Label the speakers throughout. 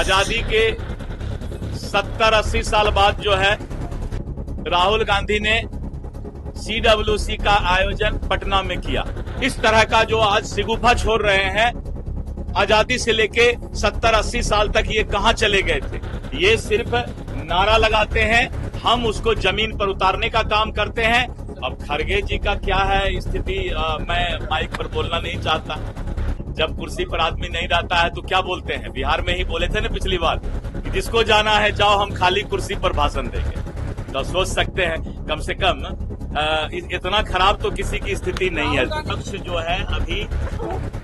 Speaker 1: आजादी के 70-80 साल बाद जो है राहुल गांधी ने CWC का आयोजन पटना में किया। इस तरह का जो आज शिगुफा छोड़ रहे हैं, आजादी से लेके 70-80 साल तक ये कहां चले गए थे। ये सिर्फ नारा लगाते हैं, हम उसको जमीन पर उतारने का काम करते हैं। अब खड़गे जी का क्या है स्थिति, मैं माइक पर बोलना नहीं चाहता। जब कुर्सी पर आदमी नहीं रहता है तो क्या बोलते हैं, बिहार में ही बोले थे ना पिछली बार कि जिसको जाना है जाओ, हम खाली कुर्सी पर भाषण देंगे। तो सोच सकते हैं कम से कम इतना खराब तो किसी की स्थिति नहीं है। पक्ष जो है अभी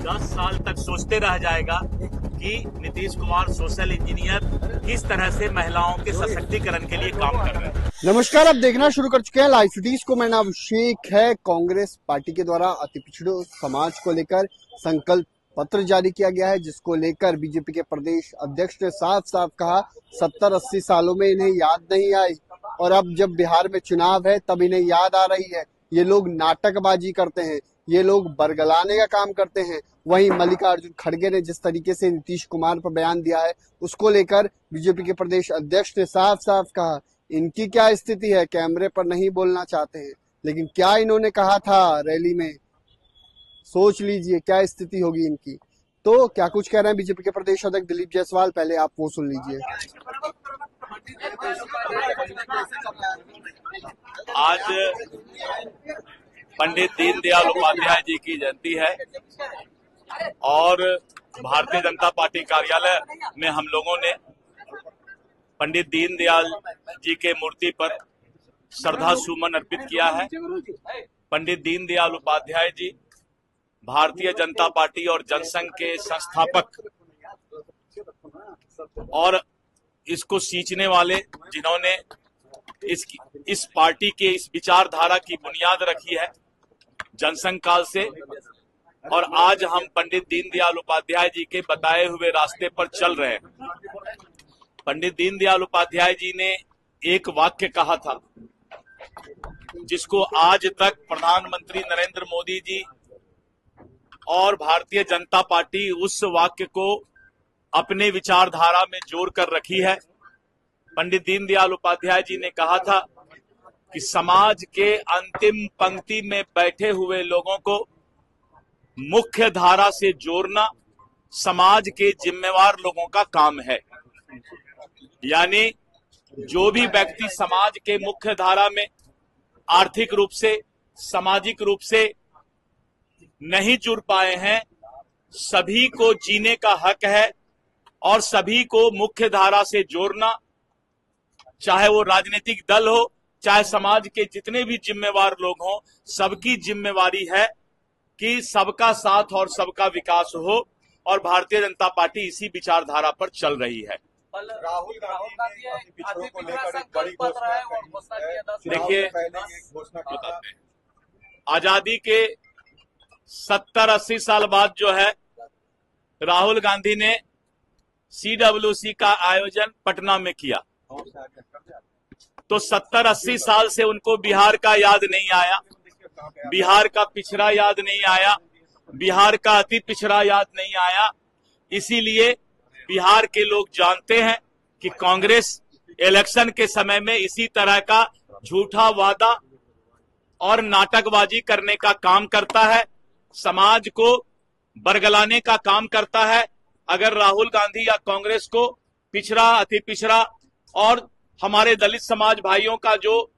Speaker 1: 10 साल तक सोचते रह जाएगा कि नीतीश कुमार सोशल इंजीनियर किस तरह से महिलाओं के सशक्तिकरण के लिए काम कर रहे हैं।
Speaker 2: नमस्कार, आप देखना शुरू कर चुके हैं लाइव सिटीज को। मेरा नाम अभिषेक है। कांग्रेस पार्टी के द्वारा अति पिछड़े समाज को लेकर संकल्प पत्र जारी किया गया है, जिसको लेकर बीजेपी के प्रदेश अध्यक्ष ने साफ साफ कहा 70-80 सालों में इन्हें याद नहीं आई, और अब जब बिहार में चुनाव है तब इन्हें याद आ रही है। ये लोग नाटकबाजी करते हैं, ये लोग बरगलाने का काम करते हैं। वहीं मल्लिकार्जुन खड़गे ने जिस तरीके से नीतीश कुमार पर बयान दिया है, उसको लेकर बीजेपी के प्रदेश अध्यक्ष ने साफ साफ कहा इनकी क्या स्थिति है। कैमरे पर नहीं बोलना चाहते हैं, लेकिन क्या इन्होंने कहा था रैली में, सोच लीजिए क्या स्थिति होगी इनकी। तो क्या कुछ कह रहे हैं बीजेपी के प्रदेश अध्यक्ष दिलीप जायसवाल, पहले आप वो सुन लीजिए।
Speaker 1: आज पंडित दीनदयाल उपाध्याय जी की जयंती है और भारतीय जनता पार्टी कार्यालय में हम लोगों ने पंडित दीनदयाल जी के मूर्ति पर श्रद्धा सुमन अर्पित किया है। पंडित दीनदयाल उपाध्याय जी भारतीय जनता पार्टी और जनसंघ के संस्थापक और इसको सींचने वाले, जिन्होंने इस पार्टी के इस विचारधारा की बुनियाद रखी है जनसंघ काल से। और आज हम पंडित दीनदयाल उपाध्याय जी के बताए हुए रास्ते पर चल रहे हैं। पंडित दीनदयाल उपाध्याय जी ने एक वाक्य कहा था, जिसको आज तक प्रधानमंत्री नरेंद्र मोदी जी और भारतीय जनता पार्टी उस वाक्य को अपने विचारधारा में जोड़ कर रखी है। पंडित दीनदयाल उपाध्याय जी ने कहा था कि समाज के अंतिम पंक्ति में बैठे हुए लोगों को मुख्य धारा से जोड़ना समाज के जिम्मेवार लोगों का काम है। यानी जो भी व्यक्ति समाज के मुख्य धारा में आर्थिक रूप से, सामाजिक रूप से नहीं जुड़ पाए हैं, सभी को जीने का हक है और सभी को मुख्य धारा से जोड़ना, चाहे वो राजनीतिक दल हो, चाहे समाज के जितने भी जिम्मेवार लोग हों, सबकी जिम्मेवारी है कि सबका साथ और सबका विकास हो। और भारतीय जनता पार्टी इसी विचारधारा पर चल रही है।
Speaker 3: राहुल गांधी
Speaker 1: देखिए, आजादी के 70-80 साल बाद जो है राहुल गांधी ने CWC का आयोजन पटना में किया। तो 70-80 साल से उनको बिहार का याद नहीं आया, बिहार का पिछड़ा याद नहीं आया, बिहार का अति पिछड़ा याद नहीं आया। इसीलिए बिहार के लोग जानते हैं कि कांग्रेस इलेक्शन के समय में इसी तरह का झूठा वादा और नाटकबाजी करने का काम करता है, समाज को बरगलाने का काम करता है। अगर राहुल गांधी या कांग्रेस को पिछड़ा, अति पिछड़ा और हमारे दलित समाज भाइयों का जो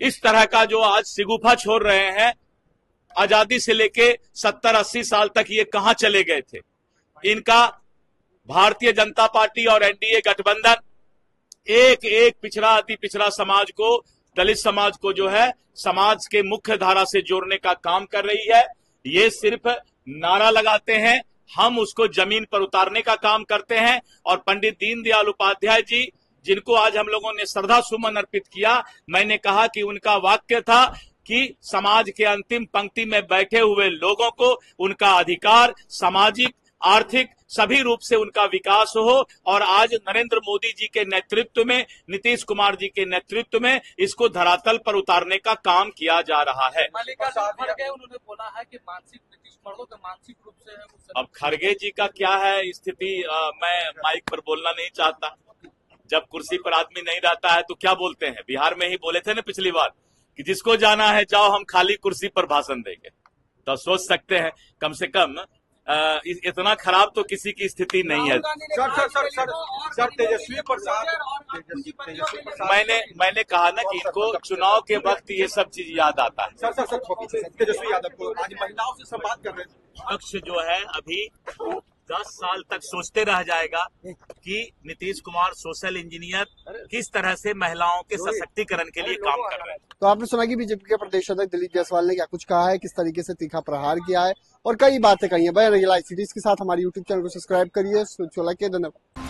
Speaker 1: इस तरह का जो आज शिगुफा छोड़ रहे हैं, आजादी से लेके 70-80 साल तक ये कहां चले गए थे। इनका भारतीय जनता पार्टी और NDA गठबंधन एक एक पिछड़ा, अति पिछड़ा समाज को, दलित समाज को जो है समाज के मुख्य धारा से जोड़ने का काम कर रही है। ये सिर्फ नारा लगाते हैं, हम उसको जमीन पर उतारने का काम करते हैं। और पंडित दीनदयाल उपाध्याय जी, जिनको आज हम लोगों ने श्रद्धा सुमन अर्पित किया, मैंने कहा कि उनका वाक्य था कि समाज के अंतिम पंक्ति में बैठे हुए लोगों को उनका अधिकार, सामाजिक आर्थिक सभी रूप से उनका विकास हो और आज नरेंद्र मोदी जी के नेतृत्व में, नीतीश कुमार जी के नेतृत्व में इसको धरातल पर उतारने का काम किया जा रहा है।
Speaker 3: मल्लिकार्जुन खड़गे उन्होंने बोला है कि मानसिक नीतीश कुमार तो मानसिक रूप से है वो
Speaker 1: अब खड़गे जी का क्या है स्थिति, मैं माइक पर बोलना नहीं चाहता। जब कुर्सी पर आदमी नहीं रहता है तो क्या बोलते हैं, बिहार में ही बोले थे ना पिछली बार कि जिसको जाना है जाओ, हम खाली कुर्सी पर भाषण देंगे। तो सोच सकते हैं कम से कम इतना खराब तो किसी की स्थिति नहीं है।
Speaker 3: सर तेजस्वी प्रसाद
Speaker 1: मैंने कहा ना कि इनको चुनाव के वक्त ये सब चीज याद आता है।
Speaker 3: सर तेजस्वी यादव को आज महिलाओं से संवाद कर रहे थे।
Speaker 1: पक्ष जो है अभी 10 साल तक सोचते रह जाएगा कि नीतीश कुमार सोशल इंजीनियर किस तरह से महिलाओं के सशक्तिकरण के लिए काम कर रहे हैं।
Speaker 2: तो आपने सुना कि बीजेपी के प्रदेश अध्यक्ष दिलीप जायसवाल ने क्या कुछ कहा है, किस तरीके से तीखा प्रहार किया है और कई बातें कही है। बयान ICTs के साथ हमारे YouTube चैनल को सब्सक्राइब करिए। धन्यवाद।